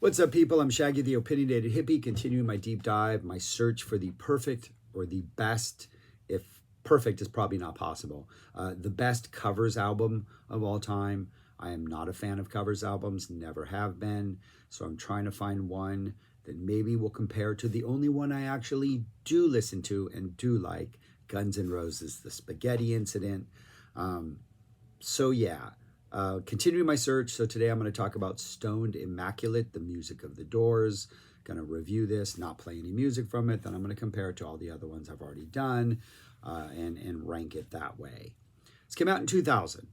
What's up, people? I'm Shaggy, the Opinionated Hippie, continuing my deep dive, my search for the perfect or the best, if perfect is probably not possible, the best covers album of all time. I am not a fan of covers albums, never have been, so I'm trying to find one that maybe will compare to the only one I actually do listen to and do like, Guns N' Roses, The Spaghetti Incident. Continuing my search. So today I'm going to talk about Stoned Immaculate, the music of the Doors. Going to review this, not play any music from it. Then I'm going to compare it to all the other ones I've already done and rank it that way. This came out in 2000.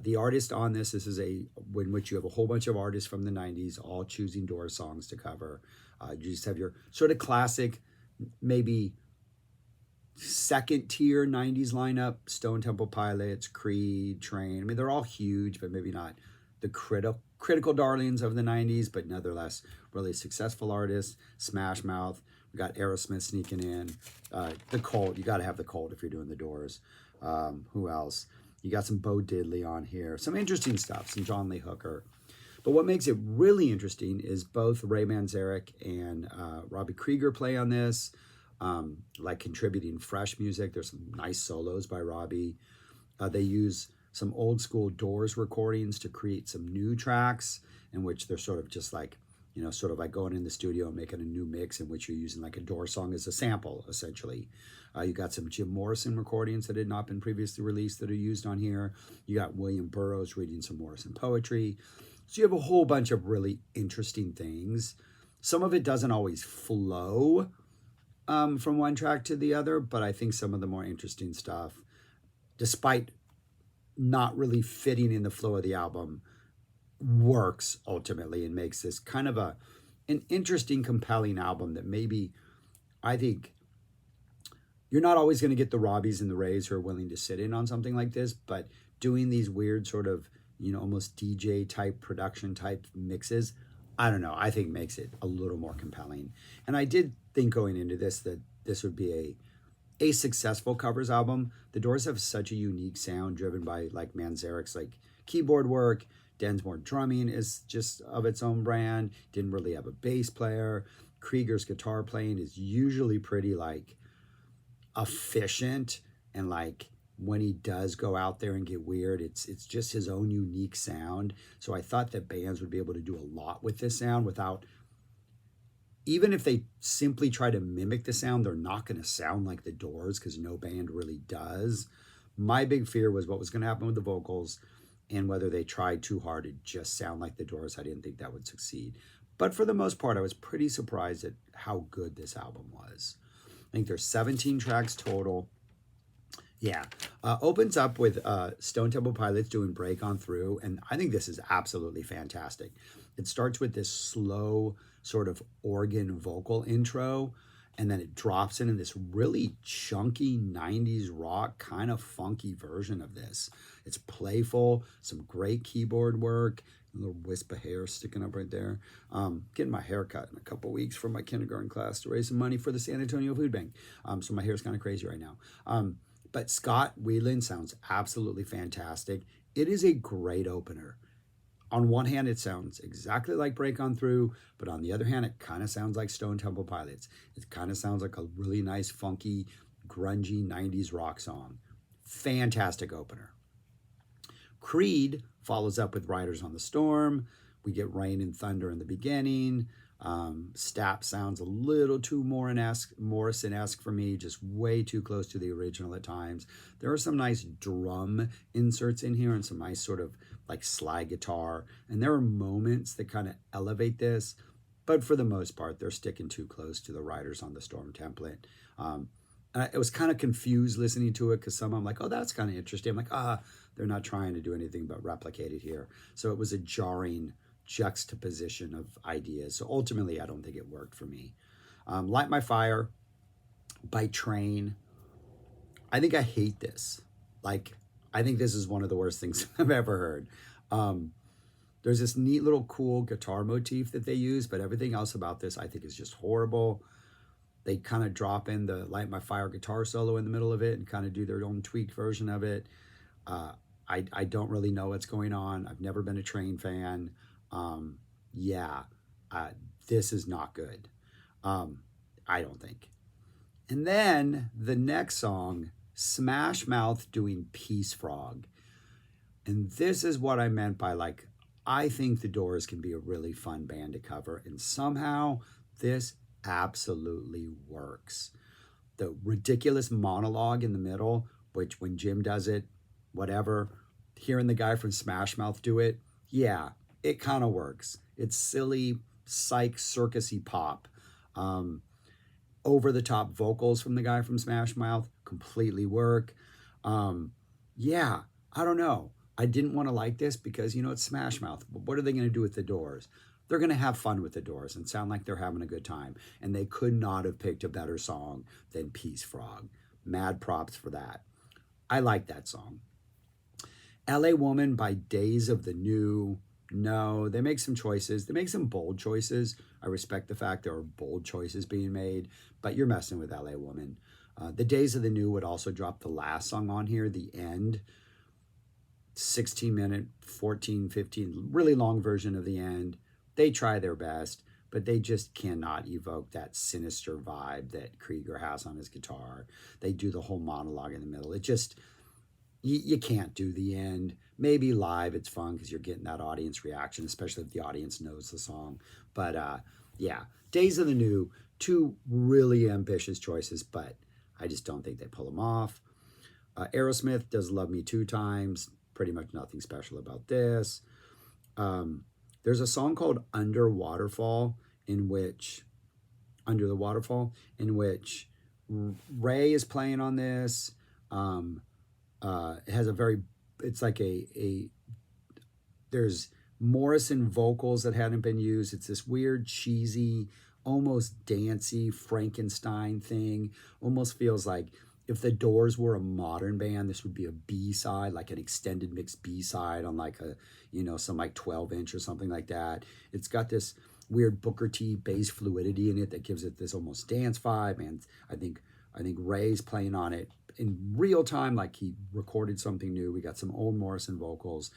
The artist on this is in which you have a whole bunch of artists from the 90s all choosing Doors songs to cover. You just have your sort of classic, maybe second tier 90s lineup: Stone Temple Pilots, Creed, Train. I mean, they're all huge, but maybe not the critical darlings of the 90s, but nevertheless really successful artists. Smash Mouth. We got Aerosmith sneaking in. The Cult. You got to have the Cult if you're doing the Doors. Who else? You got some Bo Diddley on here. Some interesting stuff. Some John Lee Hooker. But what makes it really interesting is both Ray Manzarek and Robbie Krieger play on this. Like contributing fresh music. There's some nice solos by Robbie. They use some old school Doors recordings to create some new tracks in which they're sort of just like, sort of like going in the studio and making a new mix in which you're using like a Doors song as a sample, essentially. You got some Jim Morrison recordings that had not been previously released that are used on here. You got William Burroughs reading some Morrison poetry. So you have a whole bunch of really interesting things. Some of it doesn't always flow from one track to the other, but I think some of the more interesting stuff, despite not really fitting in the flow of the album, works ultimately and makes this kind of an interesting, compelling album that maybe, I think, you're not always going to get the Robbies and the Rays who are willing to sit in on something like this, but doing these weird sort of, almost DJ type, production type mixes, I don't know, I think makes it a little more compelling. And I did think going into this that this would be a successful covers album. The Doors have such a unique sound driven by like Manzarek's like keyboard work. Densmore drumming is just of its own brand. Didn't really have a bass player. Krieger's guitar playing is usually pretty like efficient, and like when he does go out there and get weird, it's just his own unique sound. So I thought that bands would be able to do a lot with this sound without, even if they simply try to mimic the sound, they're not going to sound like the Doors because no band really does. My big fear was what was going to happen with the vocals and whether they tried too hard to just sound like the Doors. I didn't think that would succeed. But for the most part, I was pretty surprised at how good this album was. I think there's 17 tracks total. Yeah. Opens up with Stone Temple Pilots doing Break On Through, and I think this is absolutely fantastic. It starts with this slow sort of organ vocal intro, and then it drops in this really chunky 90s rock kind of funky version of this. It's playful, some great keyboard work, a little wisp of hair sticking up right there. Getting my hair cut in a couple weeks from my kindergarten class to raise some money for the San Antonio Food Bank. So my hair's kind of crazy right now. But Scott Weiland sounds absolutely fantastic. It is a great opener. On one hand, it sounds exactly like Break On Through, but on the other hand, it kind of sounds like Stone Temple Pilots. It kind of sounds like a really nice, funky, grungy 90s rock song. Fantastic opener. Creed follows up with Riders on the Storm. We get Rain and Thunder in the beginning. Stapp sounds a little too Morrison-esque for me, just way too close to the original at times. There are some nice drum inserts in here and some nice sort of like slide guitar, and there are moments that kind of elevate this, but for the most part, they're sticking too close to the Riders on the Storm template. I was kind of confused listening to it because some I'm like, oh, that's kind of interesting. I'm like, they're not trying to do anything but replicate it here. So it was a jarring juxtaposition of ideas. So ultimately, I don't think it worked for me. Light My Fire by Train. I think I hate this. Like, I think this is one of the worst things I've ever heard. There's this neat little cool guitar motif that they use, but everything else about this I think is just horrible. They kind of drop in the Light My Fire guitar solo in the middle of it and kind of do their own tweaked version of it. I don't really know what's going on. I've never been a Train fan. Yeah, uh, this is not good. I don't think. And then the next song, Smash Mouth doing Peace Frog. And this is what I meant by like, I think the Doors can be a really fun band to cover. And somehow this absolutely works. The ridiculous monologue in the middle, which when Jim does it, whatever, hearing the guy from Smash Mouth do it, yeah, it kind of works. It's silly, psych, circusy pop. Over the top vocals from the guy from Smash Mouth completely work. Yeah, I don't know. I didn't want to like this because, it's Smash Mouth. But what are they going to do with the Doors? They're going to have fun with the Doors and sound like they're having a good time. And they could not have picked a better song than Peace Frog. Mad props for that. I like that song. LA Woman by Days of the New. No, they make some choices. They make some bold choices. I respect the fact there are bold choices being made, but you're messing with LA Woman. The Days of the New would also drop the last song on here, The End. 16-minute, 14, 15, really long version of The End. They try their best, but they just cannot evoke that sinister vibe that Krieger has on his guitar. They do the whole monologue in the middle. It just, you can't do The End. Maybe live it's fun because you're getting that audience reaction, especially if the audience knows the song. But yeah, Days of the New, two really ambitious choices, but I just don't think they pull them off. Aerosmith does Love Me Two Times. Pretty much nothing special about this. There's a song called Under the Waterfall, in which Ray is playing on this. It has a very, it's like there's Morrison vocals that hadn't been used. It's this weird, cheesy, almost dancey Frankenstein thing. Almost feels like if the Doors were a modern band, this would be a B-side, like an extended mix B-side on like a, some like 12-inch or something like that. It's got this weird Booker T bass fluidity in it that gives it this almost dance vibe. And I think Ray's playing on it in real time, like he recorded something new. We got some old Morrison vocals.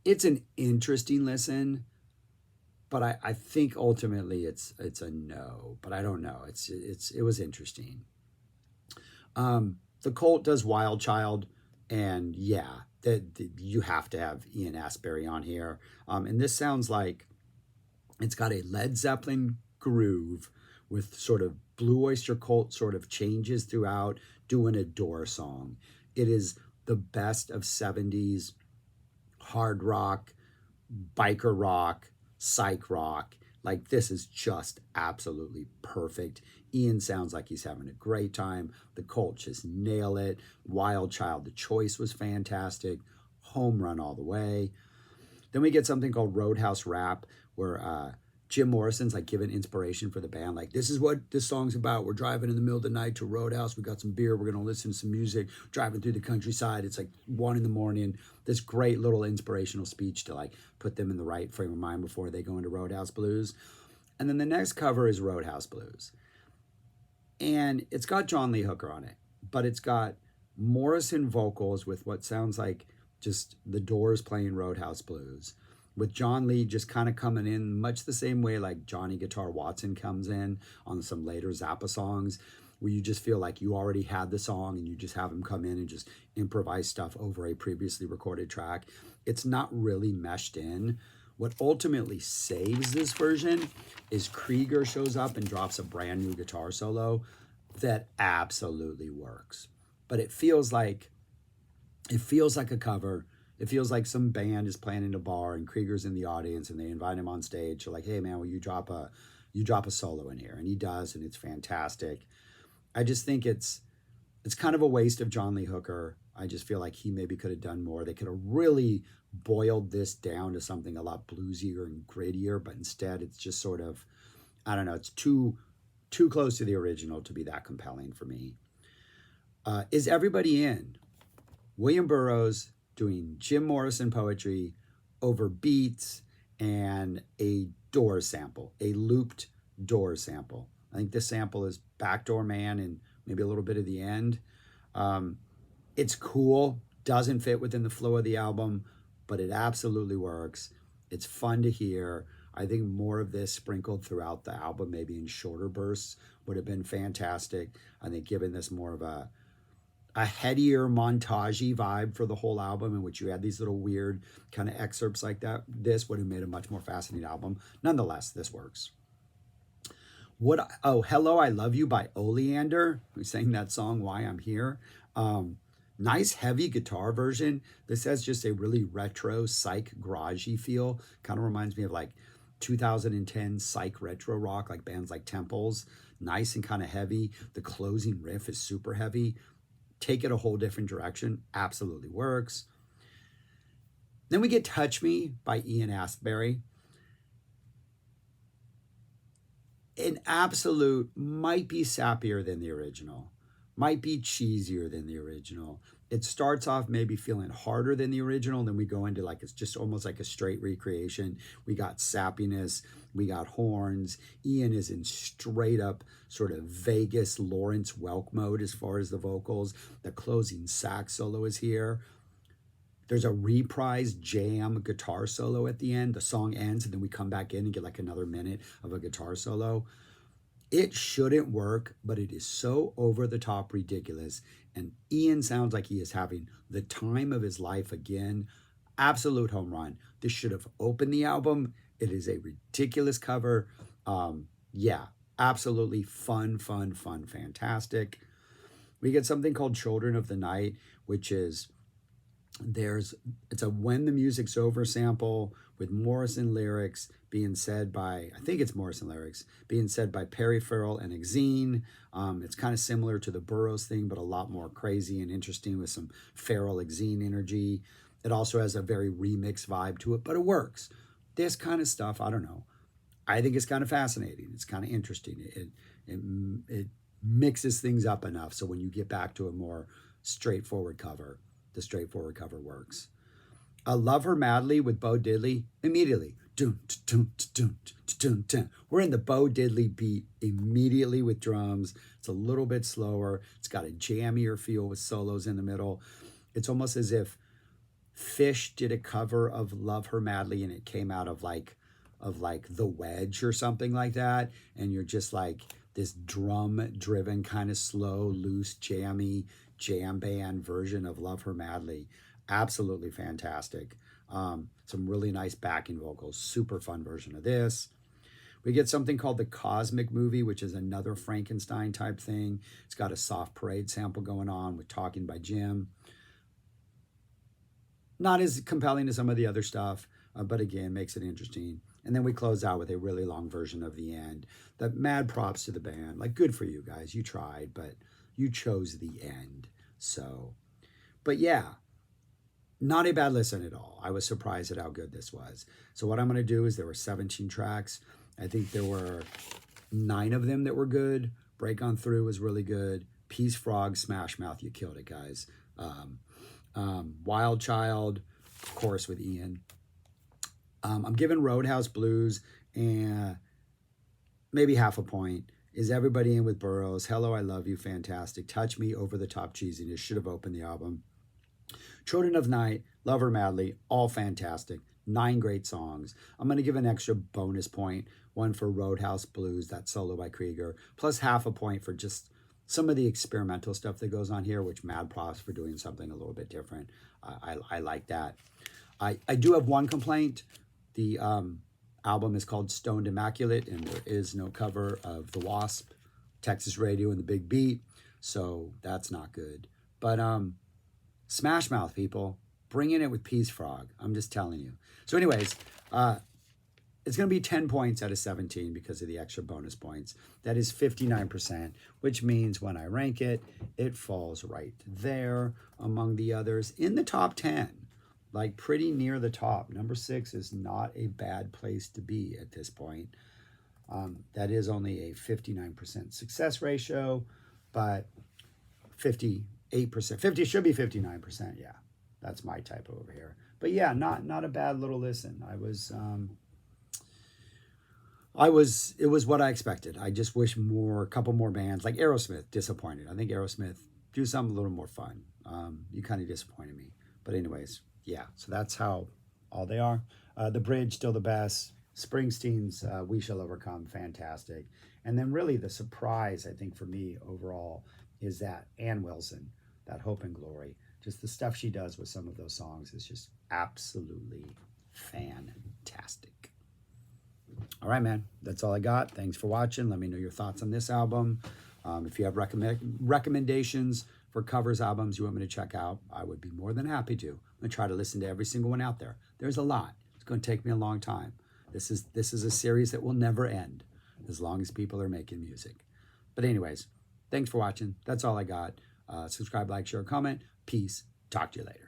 It's an interesting listen, but I think ultimately it's a no. But I don't know. It was interesting. The Cult does Wild Child, and yeah, you have to have Ian Astbury on here. And this sounds like it's got a Led Zeppelin groove with sort of Blue Oyster Cult sort of changes throughout, doing a Doors song. It is the best of 70s hard rock, biker rock, psych rock. Like, this is just absolutely perfect. Ian sounds like he's having a great time. The Cult just nail it. Wild Child, the choice was fantastic. Home run all the way. Then we get something called Roadhouse Rap, where Jim Morrison's like giving inspiration for the band. Like, this is what this song's about. We're driving in the middle of the night to Roadhouse. We got some beer. We're going to listen to some music. Driving through the countryside. It's like 1 a.m. This great little inspirational speech to like put them in the right frame of mind before they go into Roadhouse Blues. And then the next cover is Roadhouse Blues. And it's got John Lee Hooker on it, but it's got Morrison vocals with what sounds like just the Doors playing Roadhouse Blues, with John Lee just kind of coming in much the same way like Johnny Guitar Watson comes in on some later Zappa songs, where you just feel like you already had the song and you just have him come in and just improvise stuff over a previously recorded track. It's not really meshed in. What ultimately saves this version is Krieger shows up and drops a brand new guitar solo that absolutely works. But it feels like a cover. It feels like some band is playing in a bar and Krieger's in the audience and they invite him on stage. They're like, hey man, will you drop a solo in here? And he does, and it's fantastic. I just think it's kind of a waste of John Lee Hooker. I just feel like he maybe could have done more. They could have really boiled this down to something a lot bluesier and grittier, but instead it's just sort of, I don't know, it's too close to the original to be that compelling for me. Is Everybody In? William Burroughs doing Jim Morrison poetry over beats and a Doors sample, a looped Doors sample. I think this sample is Backdoor Man and maybe a little bit of The End. It's cool, doesn't fit within the flow of the album, but it absolutely works. It's fun to hear. I think more of this sprinkled throughout the album, maybe in shorter bursts, would have been fantastic. I think giving this more of a headier montagey vibe for the whole album, in which you had these little weird kind of excerpts like that, this would have made a much more fascinating album. Nonetheless, this works. Hello, I Love You by Oleander, who sang that song Why I'm Here. Nice heavy guitar version. This has just a really retro psych garagey feel. Kind of reminds me of like 2010 psych retro rock, like bands like Temples. Nice and kind of heavy. The closing riff is super heavy. Take it a whole different direction. Absolutely works. Then we get Touch Me by Ian Astbury. An absolute, might be sappier than the original. Might be cheesier than the original. It starts off maybe feeling harder than the original. Then we go into like, it's just almost like a straight recreation. We got sappiness. We got horns. Ian is in straight up sort of Vegas Lawrence Welk mode as far as the vocals. The closing sax solo is here. There's a reprised jam guitar solo at the end. The song ends and then we come back in and get like another minute of a guitar solo. It shouldn't work, but it is so over the top ridiculous. And Ian sounds like he is having the time of his life again. Absolute home run. This should have opened the album. It is a ridiculous cover. Yeah, absolutely fun, fantastic. We get something called Children of the Night, which is it's a When the Music's Over sample with Morrison lyrics being said by, I think it's Morrison lyrics, being said by Perry Farrell and Exene. It's kind of similar to the Burroughs thing, but a lot more crazy and interesting with some Farrell Exene energy. It also has a very remix vibe to it, but it works. This kind of stuff, I don't know. I think it's kind of fascinating. It's kind of interesting. It mixes things up enough so when you get back to a more straightforward cover, the straightforward cover works. Love Her Madly with Bo Diddley, immediately. We're in the Bo Diddley beat immediately with drums. It's a little bit slower. It's got a jammier feel with solos in the middle. It's almost as if Fish did a cover of Love Her Madly and it came out of like The Wedge or something like that. And you're just like this drum driven kind of slow, loose, jammy jam band version of Love Her Madly. Absolutely fantastic. Some really nice backing vocals. Super fun version of this. We get something called The Cosmic Movie, which is another Frankenstein type thing. It's got a Soft Parade sample going on with Talking by Jim. Not as compelling as some of the other stuff, but again, makes it interesting. And then we close out with a really long version of the end. The mad props to the band. Like, good for you guys. You tried, but you chose the end. So, but yeah, not a bad listen at all. I was surprised at how good this was. So what I'm going to do is there were 17 tracks. I think there were 9 of them that were good. Break On Through was really good. Peace Frog, Smash Mouth, you killed it, guys. Wild Child, of course, with Ian. I'm giving Roadhouse Blues and maybe half a point. Is Everybody In with Burroughs? Hello, I Love You, fantastic. Touch Me, over the top cheesiness, should have opened the album. Children of Night, Love Her Madly, all fantastic. 9 great songs. I'm going to give an extra bonus point, one for Roadhouse Blues, that solo by Krieger, plus half a point for just some of the experimental stuff that goes on here, which mad props for doing something a little bit different. I like that. I do have one complaint. The album is called Stoned Immaculate, and there is no cover of The Wasp, Texas Radio, and The Big Beat, so that's not good. But Smash Mouth, people, bring in it with Peace Frog. I'm just telling you. So anyways, it's going to be 10 points out of 17 because of the extra bonus points. That is 59%, which means when I rank it, it falls right there among the others in the top 10. Like pretty near the top. Number 6 is not a bad place to be at this point. That is only a 59% success ratio, but 58%. 50 should be 59%. Yeah, that's my typo over here. But yeah, not a bad little listen. It was what I expected. I just wish a couple more bands like Aerosmith. Disappointed. I think Aerosmith do something a little more fun. You kind of disappointed me. But anyways, yeah. So that's how all they are. The Bridge, still the best. Springsteen's We Shall Overcome, fantastic. And then really the surprise, I think, for me overall is that Ann Wilson, that Hope and Glory, just the stuff she does with some of those songs is just absolutely fantastic. All right, man, that's all I got. Thanks for watching. Let me know your thoughts on this album. If you have recommendations for covers albums you want me to check out, I would be more than happy to. I'm going to try to listen to every single one out there. There's a lot. It's going to take me a long time. This is a series that will never end as long as people are making music. But anyways, thanks for watching. That's all I got. Subscribe, like, share, comment. Peace. Talk to you later.